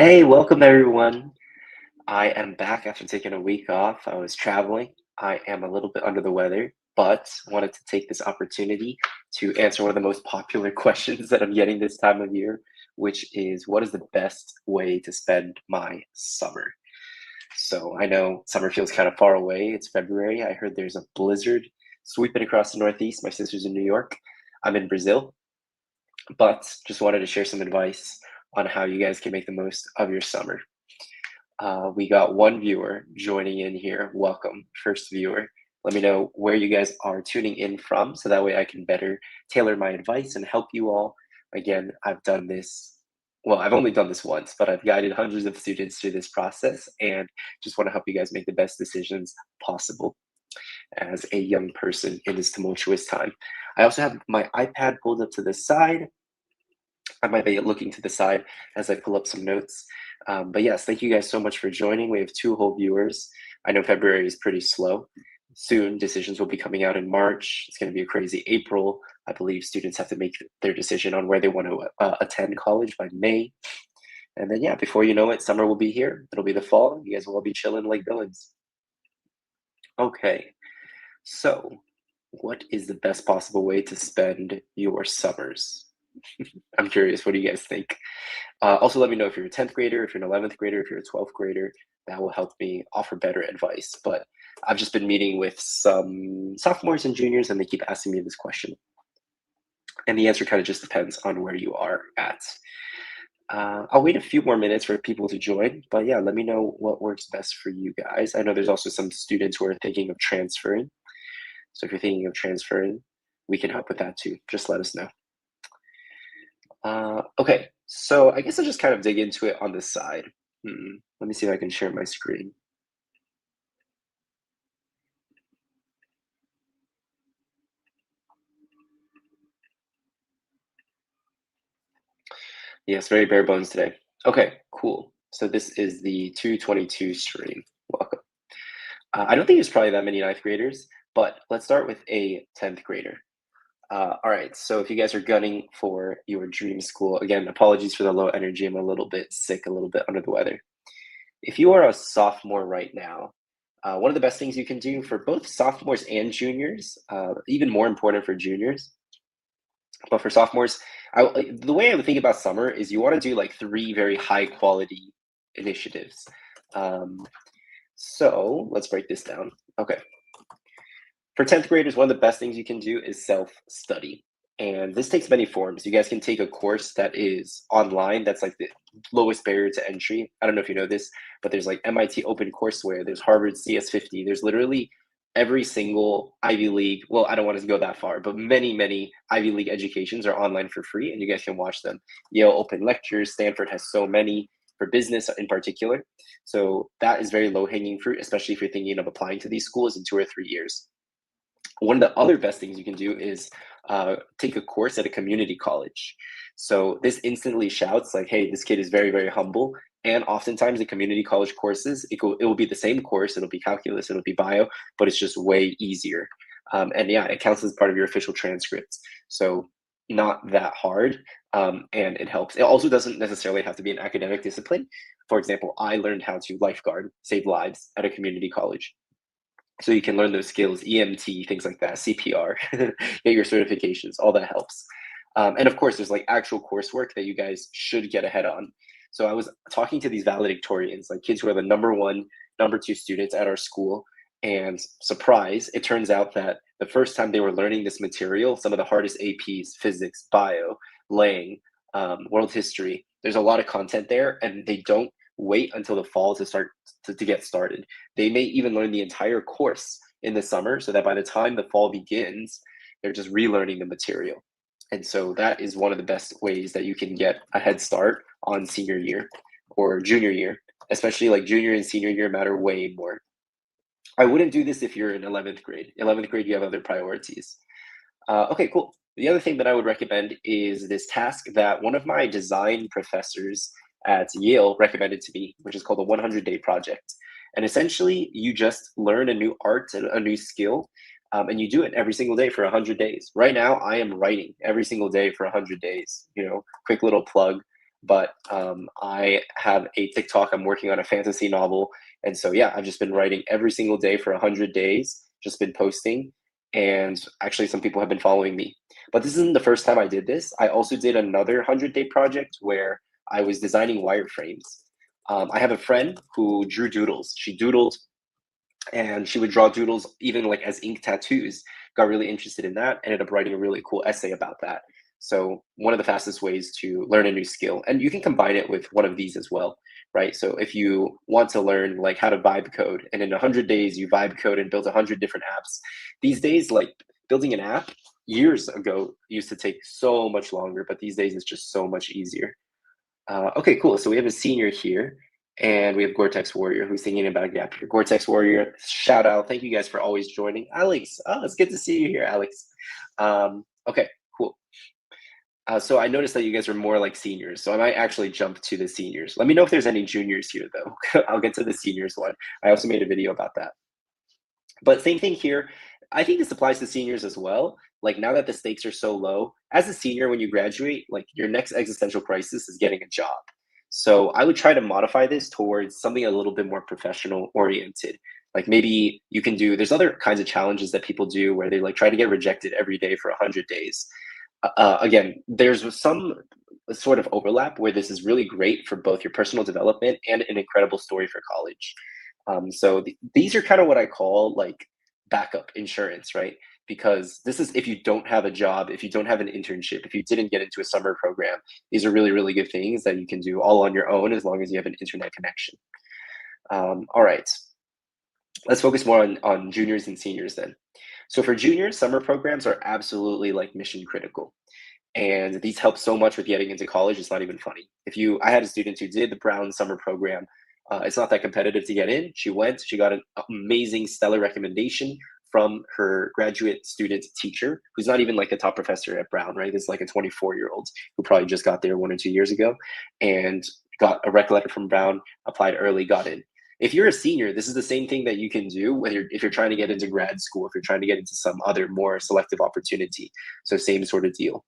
Hey, welcome everyone. I am back after taking a week off. I was traveling. I am a little bit under the weather, but wanted to take this opportunity to answer one of the most popular questions that I'm getting this time of year, which is what is the best way to spend my summer? So I know summer feels kind of far away. It's February. I heard there's a blizzard sweeping across the Northeast. My sister's in New York. I'm in Brazil, but just wanted to share some advice on how you guys can make the most of your summer. We got one viewer joining in here. Welcome, first viewer. Let me know where you guys are tuning in from so that way I can better tailor my advice and help you all. Again, I've done this, well, I've only done this once, but I've guided hundreds of students through this process and just want to help you guys make the best decisions possible as a young person in this tumultuous time. I also have my iPad pulled up to the side. I might be looking to the side as I pull up some notes. But yes, thank you guys so much for joining. We have two whole viewers. I know February is pretty slow. Soon, decisions will be coming out in March. It's going to be a crazy April. I believe students have to make their decision on where they want to attend college by May. And then, yeah, before you know it, summer will be here. It'll be the fall. You guys will all be chilling like villains. Okay, so what is the best possible way to spend your summers? I'm curious. What do you guys think? Also, let me know if you're a 10th grader, if you're an 11th grader, if you're a 12th grader. That will help me offer better advice. But I've just been meeting with some sophomores and juniors, and they keep asking me this question. And the answer kind of just depends on where you are at. I'll wait a few more minutes for people to join. But yeah, let me know what works best for you guys. I know there's also some students who are thinking of transferring. So if you're thinking of transferring, we can help with that too. Just let us know. Okay, so I guess I'll just kind of dig into it on the side. Let me see if I can share my screen. Yes, very bare bones today. Okay, cool. So this is the 222 stream. Welcome. I don't think there's probably that many ninth graders, but let's start with a 10th grader. All right, so if you guys are gunning for your dream school, again, apologies for the low energy. I'm a little bit sick, a little bit under the weather. If you are a sophomore right now, one of the best things you can do for both sophomores and juniors, even more important for juniors, but for sophomores, the way I would think about summer is you want to do like three very high quality initiatives. Um, so let's break this down. Okay. For 10th graders, one of the best things you can do is self study. And this takes many forms. You guys can take a course that is online, that's like the lowest barrier to entry. I don't know if you know this, but there's like MIT OpenCourseWare, there's Harvard CS50, there's literally every single Ivy League. Well, I don't want to go that far, but many Ivy League educations are online for free and you guys can watch them. Yale Open Lectures, Stanford has so many for business in particular. So that is very low hanging fruit, especially if you're thinking of applying to these schools in 2 or 3 years. One of the other best things you can do is take a course at a community college. So this instantly shouts like, hey, this kid is very humble. And oftentimes the community college courses, it will be the same course. It'll be calculus, it'll be bio, but it's just way easier. And yeah, it counts as part of your official transcripts. So not that hard, and it helps. It also doesn't necessarily have to be an academic discipline. For example, I learned how to lifeguard, save lives at a community college. So you can learn those skills, EMT, things like that, CPR, get your certifications, all that helps. And of course, there's like actual coursework that you guys should get ahead on. So I was talking to these valedictorians, like kids who are the number one, number two students at our school. And surprise, it turns out that the first time they were learning this material, some of the hardest APs, physics, bio, Lang, world history, there's a lot of content there, and they don't wait until the fall to start to get started. They may even learn the entire course in the summer so that by the time the fall begins, they're just relearning the material. And so that is one of the best ways that you can get a head start on senior year or junior year, especially like junior and senior year matter way more. I wouldn't do this if you're in 11th grade. 11th grade, you have other priorities. Okay, cool. The other thing that I would recommend is this task that one of my design professors at Yale recommended to me, which is called the 100-day project. And essentially, you just learn a new art, a new skill, and you do it every single day for 100 days. Right now, I am writing every single day for 100 days. You know, quick little plug. but I have a TikTok. I'm working on a fantasy novel. And so, yeah, I've just been writing every single day for 100 days, just been posting. And actually, some people have been following me. But this isn't the first time I did this. I also did another 100-day project where I was designing wireframes. I have a friend who drew doodles. She doodled and she would draw doodles even like as ink tattoos. Got really interested in that, ended up writing a really cool essay about that. So one of the fastest ways to learn a new skill, and you can combine it with one of these as well, right? So if you want to learn like how to vibe code, and in 100 days you vibe code and build 100 different apps, these days like building an app years ago used to take so much longer, but these days it's just so much easier. Okay, cool. So we have a senior here, and we have Gore-Tex Warrior who's thinking about a gap year. Gore-Tex Warrior, shout out. Thank you guys for always joining. Alex, oh, it's good to see you here, Alex. Okay, cool. So I noticed that you guys are more like seniors, so I might actually jump to the seniors. Let me know if there's any juniors here, though. I'll get to the seniors one. I also made a video about that. But same thing here. I think this applies to seniors as well. Like now that the stakes are so low, as a senior, when you graduate, like your next existential crisis is getting a job. So I would try to modify this towards something a little bit more professional oriented. Like maybe you can do, there's other kinds of challenges that people do where they like try to get rejected every day for 100 days. Again, there's some sort of overlap where this is really great for both your personal development and an incredible story for college. So these are kind of what I call like backup insurance, right? Because this is if you don't have a job, if you don't have an internship, if you didn't get into a summer program, these are really, really good things that you can do all on your own as long as you have an internet connection. All right, let's focus more on juniors and seniors then. So for juniors, summer programs are absolutely like mission critical. And these help so much with getting into college. It's not even funny. I had a student who did the Brown summer program. It's not that competitive to get in. She went, she got an amazing, stellar recommendation from her graduate student teacher, who's not even like the top professor at Brown, right? This is like a 24-year-old who probably just got there 1 or 2 years ago and got a rec letter from Brown, applied early, got in. If you're a senior, this is the same thing that you can do whether if you're trying to get into grad school, if you're trying to get into some other more selective opportunity. So same sort of deal.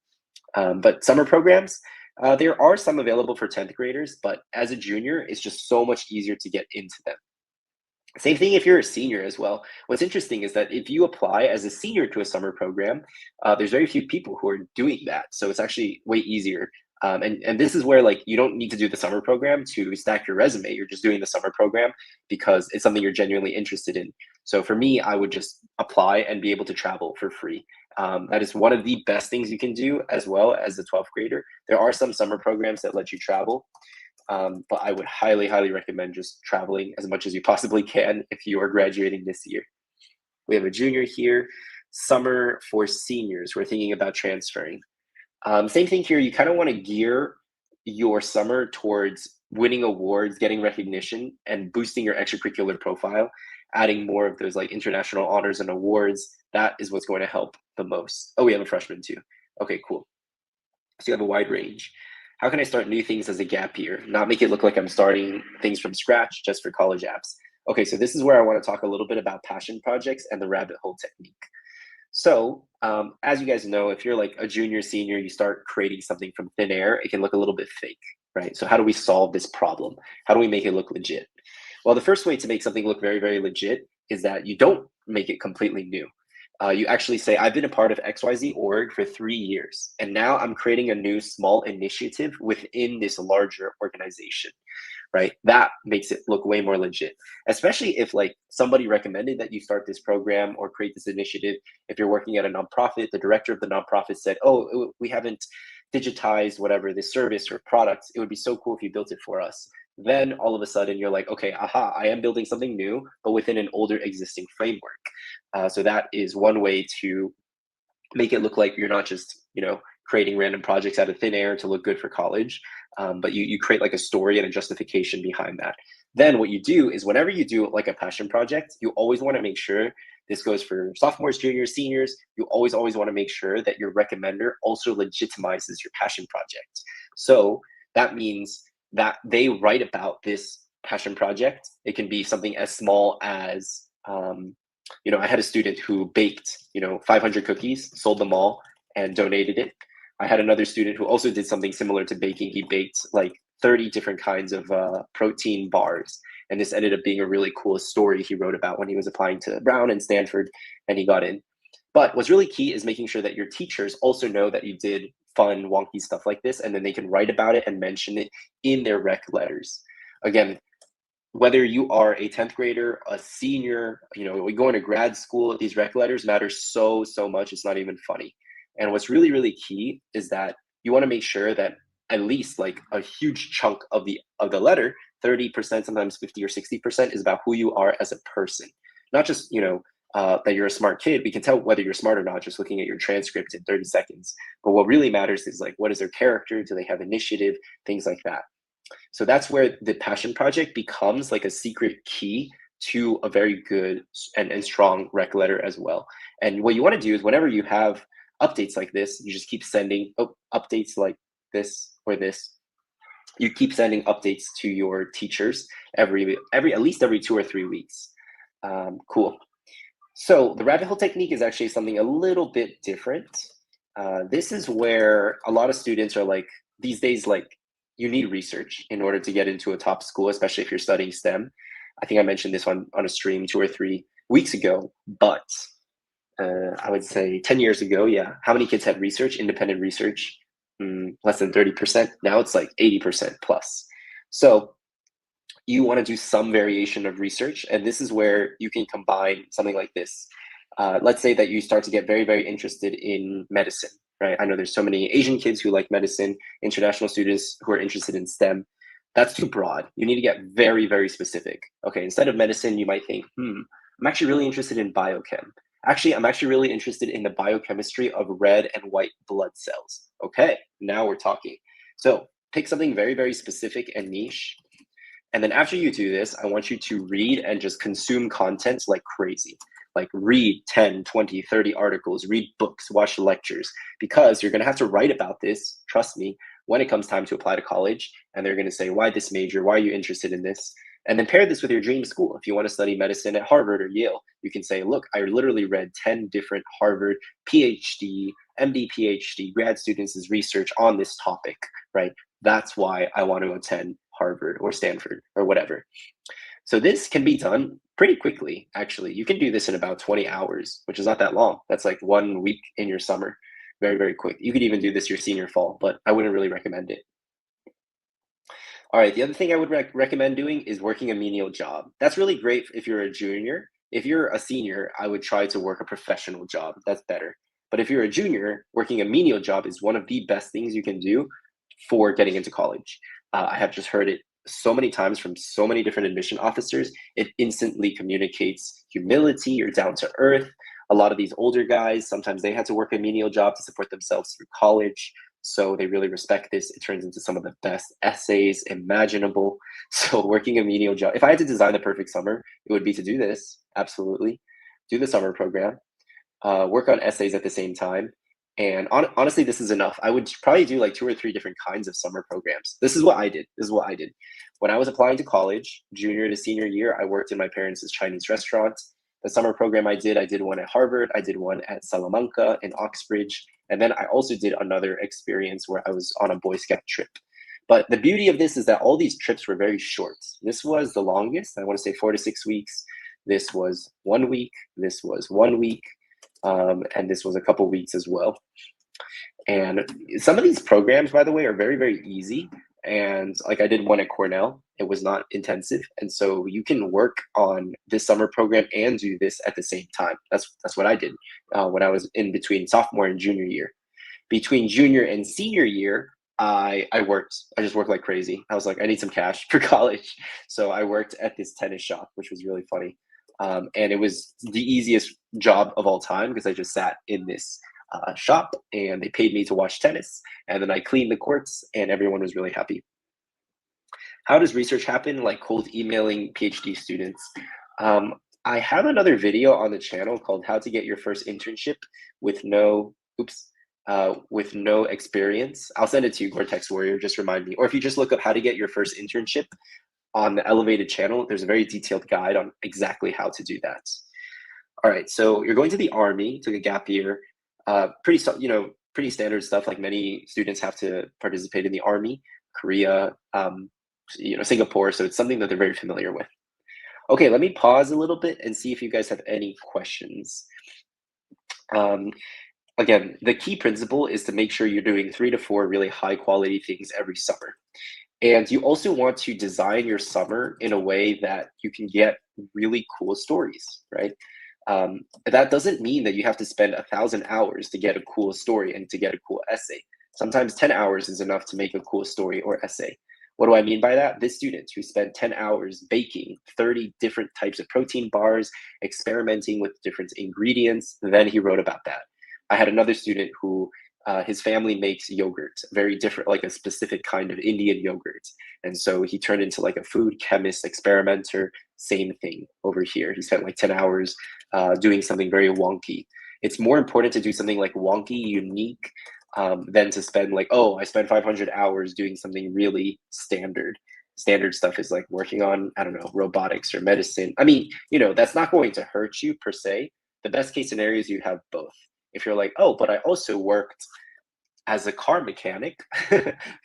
But summer programs, there are some available for 10th graders, but as a junior, it's just so much easier to get into them. Same thing if you're a senior as well. What's interesting is that if you apply as a senior to a summer program, there's very few people who are doing that. So it's actually way easier. And this is where like you don't need to do the summer program to stack your resume. You're just doing the summer program because it's something you're genuinely interested in. So for me, I would just apply and be able to travel for free. That is one of the best things you can do as well as a 12th grader. There are some summer programs that let you travel, but I would highly, highly recommend just traveling as much as you possibly can if you are graduating this year. We have a junior here, summer for seniors who are thinking about transferring. Same thing here. You kind of want to gear your summer towards winning awards, getting recognition, and boosting your extracurricular profile, adding more of those like international honors and awards. That is what's going to help the most. Oh, we have a freshman too. Okay, cool. So you have a wide range. How can I start new things as a gap year? Not make it look like I'm starting things from scratch just for college apps. Okay, so this is where I want to talk a little bit about passion projects and the rabbit hole technique. So, as you guys know, if you're like a junior, senior, you start creating something from thin air, it can look a little bit fake, right? So how do we solve this problem? How do we make it look legit? Well, the first way to make something look very, very legit is that you don't make it completely new. You actually say, I've been a part of XYZ org for 3 years, and now I'm creating a new small initiative within this larger organization, right? That makes it look way more legit, especially if like somebody recommended that you start this program or create this initiative. If you're working at a nonprofit, the director of the nonprofit said, oh, we haven't digitized whatever this service or product. It would be so cool if you built it for us. Then all of a sudden you're like, okay, aha, I am building something new, but within an older existing framework. So that is one way to make it look like you're not just, creating random projects out of thin air to look good for college, but you create like a story and a justification behind that. Then what you do is whenever you do like a passion project, you always want to make sure, this goes for sophomores, juniors, seniors, you always want to make sure that your recommender also legitimizes your passion project. So that means that they write about this passion project. It can be something as small as, I had a student who baked, 500 cookies, sold them all, and donated it. I had another student who also did something similar to baking. He baked like 30 different kinds of protein bars. And this ended up being a really cool story he wrote about when he was applying to Brown and Stanford and he got in. But what's really key is making sure that your teachers also know that you did fun, wonky stuff like this, and then they can write about it and mention it in their rec letters. Again, whether you are a 10th grader, a senior, we go into grad school, these rec letters matter so, so much. It's not even funny. And what's really, really key is that you want to make sure that at least like a huge chunk of the letter, 30%, sometimes 50 or 60% is about who you are as a person. Not just, that you're a smart kid. We can tell whether you're smart or not just looking at your transcript in 30 seconds. But what really matters is like, what is their character? Do they have initiative? Things like that. So that's where the passion project becomes like a secret key to a very good and strong rec letter as well. And what you want to do is whenever you have updates like this, you just keep sending updates like this or this. You keep sending updates to your teachers every at least every 2 or 3 weeks. Cool. So the rabbit hole technique is actually something a little bit different. This is where a lot of students are like these days, like you need research in order to get into a top school, especially if you're studying STEM. I think I mentioned this on a stream 2 or 3 weeks ago, but I would say 10 years ago, yeah. How many kids had research, independent research? Less than 30%. Now it's like 80% plus. So you want to do some variation of research, and this is where you can combine something like this. Let's say that you start to get very, very interested in medicine, right? I know there's so many Asian kids who like medicine, international students who are interested in STEM. That's too broad. You need to get very, very specific. Okay, instead of medicine, you might think, I'm actually really interested in biochem. Actually, I'm actually really interested in the biochemistry of red and white blood cells. Okay, now we're talking. So pick something very, very specific and niche. And then after you do this, I want you to read and just consume content like crazy. Like read 10, 20, 30 articles, read books, watch lectures, because you're going to have to write about this, trust me, when it comes time to apply to college. And they're going to say, why this major? Why are you interested in this? And then pair this with your dream school. If you want to study medicine at Harvard or Yale, you can say, look, I literally read 10 different Harvard PhD, MD, PhD grad students' research on this topic, right? That's why I want to attend Harvard or Stanford or whatever. So this can be done pretty quickly, actually. You can do this in about 20 hours, which is not that long. That's like 1 week in your summer. Very, very quick. You could even do this your senior fall, but I wouldn't really recommend it. All right, the other thing I would recommend doing is working a menial job. That's really great if you're a junior. If you're a senior, I would try to work a professional job. That's better. But if you're a junior, working a menial job is one of the best things you can do for getting into college. I have just heard it so many times from so many different admission officers. It instantly communicates humility, you're down to earth. A lot of these older guys, sometimes they had to work a menial job to support themselves through college. So they really respect this. It turns into some of the best essays imaginable. So working a menial job, if I had to design the perfect summer, it would be to do this, absolutely. Do the summer program, work on essays at the same time. And honestly, this is enough. I would probably do like 2 or 3 different kinds of summer programs. This is what I did. When I was applying to college, junior to senior year, I worked in my parents' Chinese restaurant. The summer program I did one at Harvard. I did one at Salamanca in Oxbridge. And then I also did another experience where I was on a Boy Scout trip. But the beauty of this is that all these trips were very short. This was the longest, I want to say 4 to 6 weeks. This was 1 week. This was 1 week. And this was a couple weeks as well. And some of these programs, by the way, are very, very easy. And like I did one at Cornell, it was not intensive. And so you can work on this summer program and do this at the same time. That's what I did when I was in between sophomore and junior year. Between junior and senior year, I just worked like crazy. I was like, I need some cash for college. So I worked at this tennis shop, which was really funny. And it was the easiest job of all time because I just sat in this shop and they paid me to watch tennis. And then I cleaned the courts and everyone was really happy. How does research happen? Like cold emailing PhD students. I have another video on the channel called How to Get Your First Internship with no experience. I'll send it to you, Gore-Tex Warrior, just remind me. Or if you just look up how to get your first internship on the Elevated channel, there's a very detailed guide on exactly how to do that. All right, so you're going to the Army, took a gap year, pretty standard stuff. Like many students have to participate in the army, Korea, Singapore. So it's something that they're very familiar with. Okay, let me pause a little bit and see if you guys have any questions. Um, Again, the key principle is to make sure you're doing 3 to 4 really high quality things every summer. And you also want to design your summer in a way that you can get really cool stories, right? That doesn't mean that you have to spend 1,000 hours to get a cool story and to get a cool essay. Sometimes 10 hours is enough to make a cool story or essay. What do I mean by that? This student who spent 10 hours baking 30 different types of protein bars, experimenting with different ingredients, then he wrote about that. I had another student who his family makes yogurt, very different, like a specific kind of Indian yogurt. And so he turned into like a food chemist, experimenter, same thing over here. He spent like 10 hours doing something very wonky. It's more important to do something like wonky, unique, than to spend like, oh, I spent 500 hours doing something really standard. Standard stuff is like working on, I don't know, robotics or medicine. I mean, that's not going to hurt you per se. The best case scenario is you have both. If you're like, oh, but I also worked as a car mechanic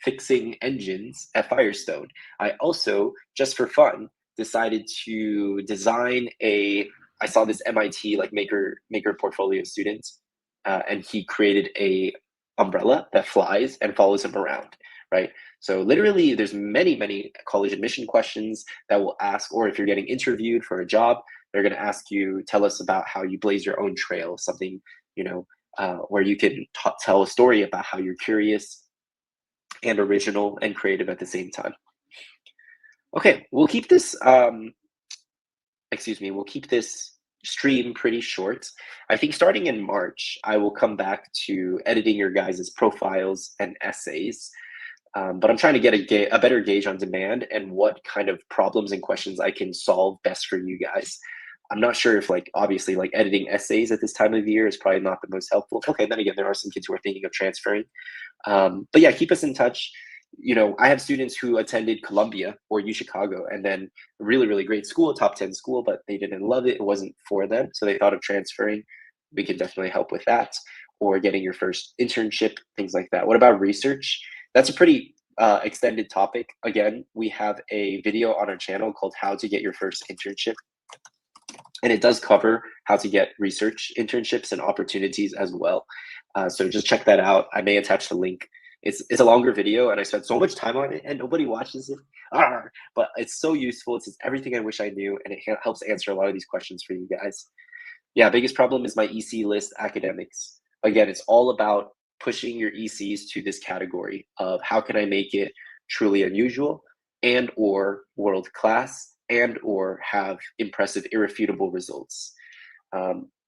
fixing engines at Firestone. I also, just for fun, decided to design I saw this MIT like maker portfolio student, and he created a umbrella that flies and follows him around, right? So literally there's many college admission questions that will ask, or if you're getting interviewed for a job, they're going to ask you, tell us about how you blaze your own trail, something, where you can tell a story about how you're curious and original and creative at the same time. Okay, we'll keep this, we'll keep this stream pretty short. I think starting in March, I will come back to editing your guys' profiles and essays. But I'm trying to get a better gauge on demand and what kind of problems and questions I can solve best for you guys. I'm not sure if obviously editing essays at this time of year is probably not the most helpful. Okay, then again, there are some kids who are thinking of transferring. But yeah, keep us in touch. I have students who attended Columbia or U Chicago and then a really, really great school, top 10 school, but they didn't love it. It wasn't for them. So they thought of transferring. We can definitely help with that, or getting your first internship, things like that. What about research? That's a pretty extended topic. Again, we have a video on our channel called How to Get Your First Internship. And it does cover how to get research internships and opportunities as well. So just check that out. I may attach the link. It's a longer video and I spent so much time on it and nobody watches it. But it's so useful. It's everything I wish I knew, and it helps answer a lot of these questions for you guys. Yeah, biggest problem is my EC list academics. Again, it's all about pushing your ECs to this category of how can I make it truly unusual and or world class and or have impressive, irrefutable results.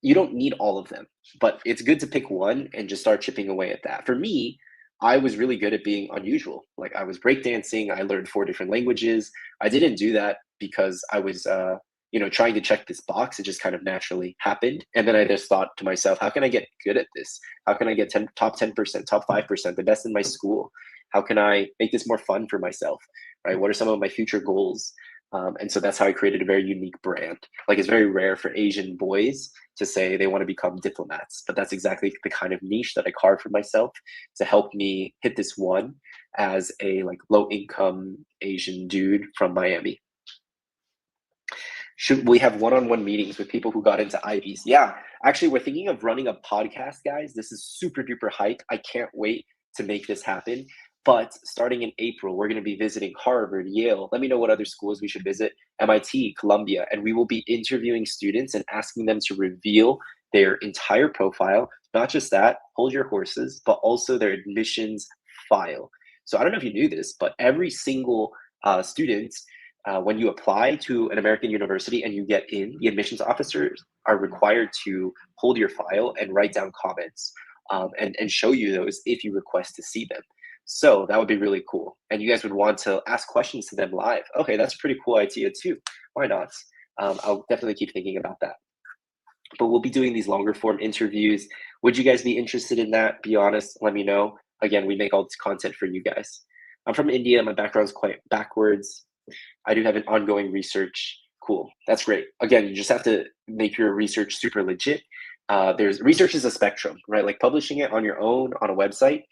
You don't need all of them, but it's good to pick one and just start chipping away at that. For me, I was really good at being unusual. Like I was breakdancing, I learned 4 different languages. I didn't do that because I was trying to check this box. It just kind of naturally happened. And then I just thought to myself, how can I get good at this? How can I get top 10%, top 5%, the best in my school? How can I make this more fun for myself, right? What are some of my future goals? And so that's how I created a very unique brand. Like it's very rare for Asian boys to say they want to become diplomats, but that's exactly the kind of niche that I carved for myself to help me hit this one as a low income Asian dude from Miami. Should we have one-on-one meetings with people who got into Ivies? Yeah, actually, we're thinking of running a podcast, guys. This is super duper hype. I can't wait to make this happen. But starting in April, we're going to be visiting Harvard, Yale. Let me know what other schools we should visit, MIT, Columbia, and we will be interviewing students and asking them to reveal their entire profile. Not just that, hold your horses, but also their admissions file. So I don't know if you knew this, but every single student, when you apply to an American university and you get in, the admissions officers are required to hold your file and write down comments and show you those if you request to see them. So that would be really cool. And you guys would want to ask questions to them live. Okay, that's a pretty cool idea too. Why not? I'll definitely keep thinking about that. But we'll be doing these longer form interviews. Would you guys be interested in that? Be honest, let me know. Again, we make all this content for you guys. I'm from India. My background's quite backwards. I do have an ongoing research. Cool. That's great. Again, you just have to make your research super legit. There's research is a spectrum, right? Like publishing it on your own on a website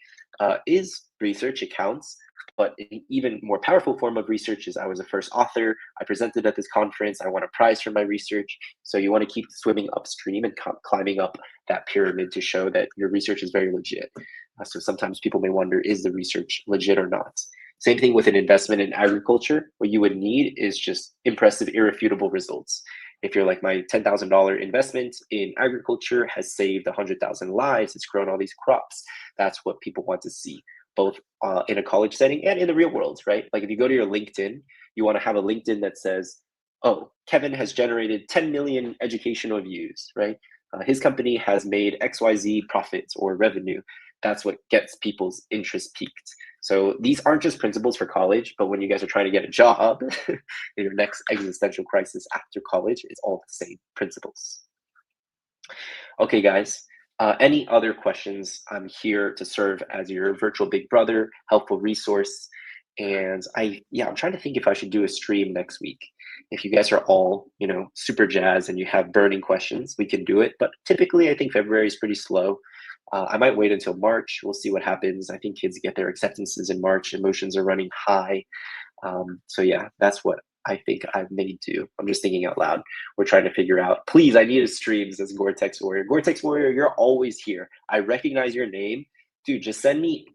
is research, it counts. But an even more powerful form of research is I was a first author. I presented at this conference. I won a prize for my research. So you want to keep swimming upstream and climbing up that pyramid to show that your research is very legit. So sometimes people may wonder, is the research legit or not? Same thing with an investment in agriculture. What you would need is just impressive, irrefutable results. If you're like, my $10,000 investment in agriculture has saved 100,000 lives, it's grown all these crops. That's what people want to see, both in a college setting and in the real world, right? Like if you go to your LinkedIn, you want to have a LinkedIn that says, oh, Kevin has generated 10 million educational views, right? His company has made XYZ profits or revenue. That's what gets people's interest peaked. So these aren't just principles for college, but when you guys are trying to get a job in your next existential crisis after college, it's all the same principles. Okay, guys, any other questions? I'm here to serve as your virtual big brother, helpful resource. And I'm trying to think if I should do a stream next week. If you guys are all, super jazzed and you have burning questions, we can do it. But typically, I think February is pretty slow. I might wait until March. We'll see what happens. I think kids get their acceptances in March. Emotions are running high. So yeah, that's what I think I may do. I'm just thinking out loud. We're trying to figure out, please, I need a stream, says Gore-Tex Warrior. Gore-Tex Warrior, you're always here. I recognize your name. Dude, just send me,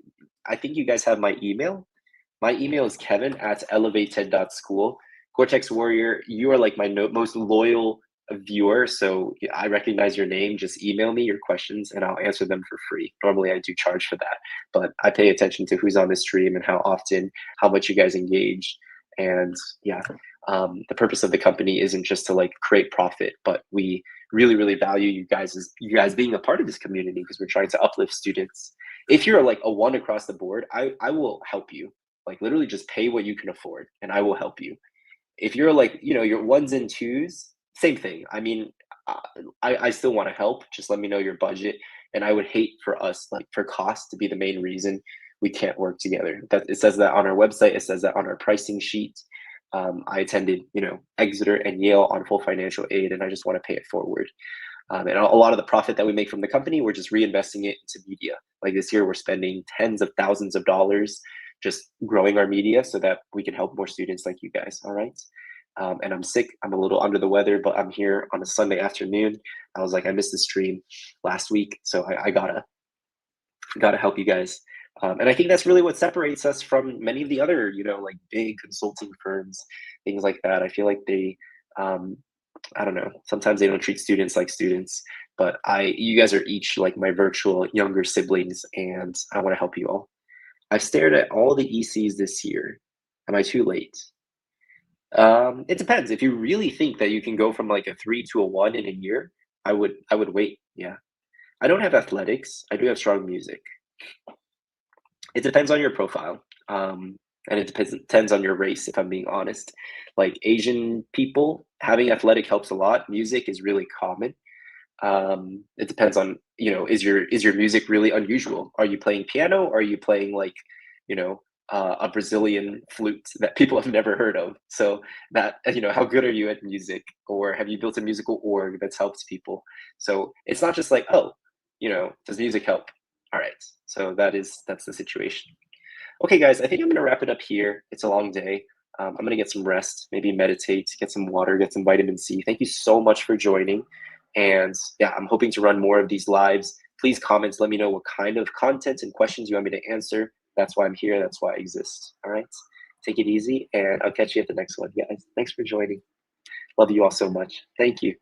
I think you guys have my email. My email is kevin@elevated.school. Gore-Tex Warrior, you are like my most loyal viewer, so I recognize your name. Just email me your questions and I'll answer them for free. Normally I do charge for that, but I pay attention to who's on the stream and how often, how much you guys engage. And the purpose of the company isn't just to like create profit, but we really, really value you guys being a part of this community because we're trying to uplift students. If you're like a one across the board, I will help you. Like literally just pay what you can afford and I will help you. If you're like, your ones and twos, same thing. I mean, I still want to help. Just let me know your budget. And I would hate for us, like for cost to be the main reason we can't work together. That it says that on our website, it says that on our pricing sheet. I attended, Exeter and Yale on full financial aid, and I just want to pay it forward. And a lot of the profit that we make from the company, we're just reinvesting it into media. Like this year, we're spending tens of thousands of dollars just growing our media so that we can help more students like you guys. All right. And I'm sick. I'm a little under the weather, but I'm here on a Sunday afternoon. I was like, I missed the stream last week, so I gotta help you guys. And I think that's really what separates us from many of the other, like big consulting firms, things like that. I feel like they, I don't know, sometimes they don't treat students like students, but you guys are each like my virtual younger siblings, and I want to help you all. I've stared at all the ECs this year. Am I too late? It depends. If you really think that you can go from like a 3 to a 1 in a year, I would wait. Yeah. I don't have athletics. I do have strong music. It depends on your profile. And it depends on your race, if I'm being honest. Like Asian people, having athletic helps a lot. Music is really common. It depends on, is your music really unusual? Are you playing piano? Or are you playing like, a Brazilian flute that people have never heard of? So that, how good are you at music? Or have you built a musical org that's helps people? So it's not just like, oh, does music help? All right. So that's the situation. Okay, guys, I think I'm going to wrap it up here. It's a long day. I'm going to get some rest, maybe meditate, get some water, get some vitamin C. Thank you so much for joining. And yeah, I'm hoping to run more of these lives. Please comment, let me know what kind of content and questions you want me to answer. That's why I'm here. That's why I exist. All right. Take it easy, and I'll catch you at the next one, guys. Thanks for joining. Love you all so much. Thank you.